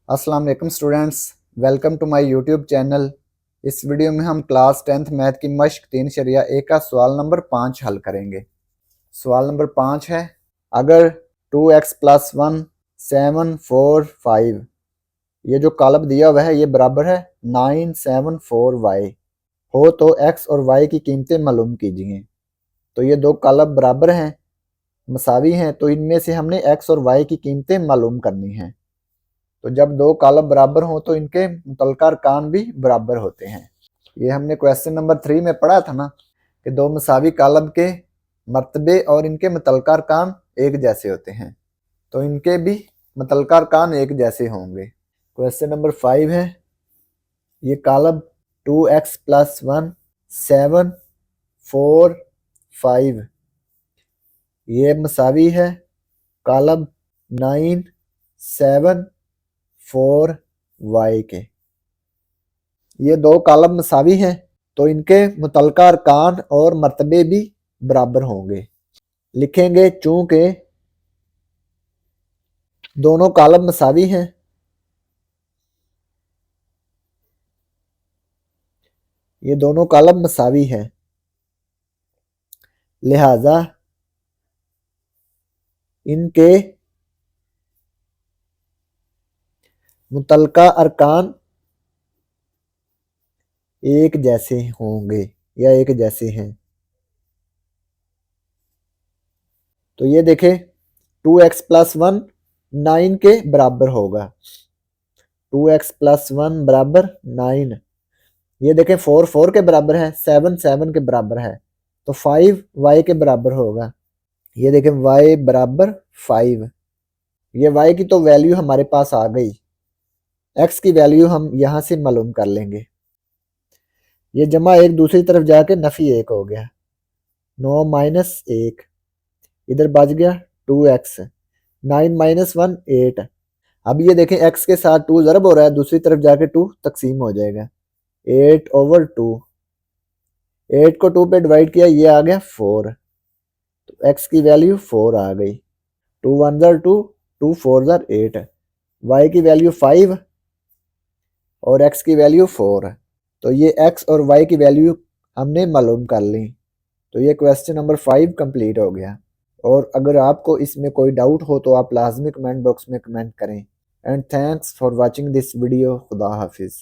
अस्सलाम वालेकुम students, welcome to my YouTube channel. इस वीडियो में हम क्लास 10th मैथ की मश्क 3 का सवाल नंबर 5 हल करेंगे। सवाल नंबर 5 है, अगर 2x प्लस 1 7 4 5 ये जो कॉलम दिया हुआ है ये बराबर है 9 7 4 y हो तो x और y की कीमतें मालूम कीजिए। तो ये दो कॉलम बराबर हैं, मसावी हैं, तो इनमें से हमने x और y की कीमतें मालूम करनी हैं। तो जब दो कॉलम बराबर हों तो इनके मुतल्लिका अरकान भी बराबर होते हैं। ये हमने क्वेश्चन नंबर 3 में पढ़ा था ना कि दो मसावी कॉलम के मर्तबे और इनके मुतल्लिका अरकान एक जैसे होते हैं, तो इनके भी मुतल्लिका अरकान एक जैसे होंगे। क्वेश्चन नंबर 5 है, ये कॉलम 2x प्लस 1 7 4 5 ये मसावी है कॉलम 9 7 4 y के। ये दो कॉलम मसावी हैं तो इनके मुतल्लिका अरकान और मर्तबे भी बराबर होंगे। लिखेंगे चूंकि दोनों कॉलम मसावी हैं ये दोनों कॉलम मसावी हैं, लिहाजा इनके मुतल्लिका अरकान एक जैसे होंगे या एक जैसे हैं। तो ये देखें 2x प्लस 1 9 के बराबर होगा, 2x प्लस 1 बराबर 9। ये देखें 4 4 के बराबर है, 7 7 के बराबर है, तो 5 y के बराबर होगा। ये देखें y बराबर 5। ये y की तो वैल्यू हमारे पास आ गई, x की वैल्यू हम यहाँ से मालूम कर लेंगे। ये जमा एक दूसरी तरफ जाके नफी एक हो गया, 9 माइनस 1 इधर बच गया 2x, 9 माइनस 1 8। अब ये देखें x के साथ 2 ज़रब हो रहा है, दूसरी तरफ जाके 2 तकसीम हो जाएगा, 8/2। 8 को 2 पे डिवाइड किया, ये आ गया 4, तो x की वैल्यू 4 आ गई। 2 1 ज़र 2, 2 4 ज़र 8, y की वैल्यू 5 और x की वैल्यू 4। तो ये x और y की वैल्यू हमने मालूम कर ली। तो ये क्वेश्चन नंबर 5 कंप्लीट हो गया। और अगर आपको इसमें कोई डाउट हो तो आप लाजमी कमेंट बॉक्स में कमेंट करें। And thanks for watching this video. खुदा हाफिज़।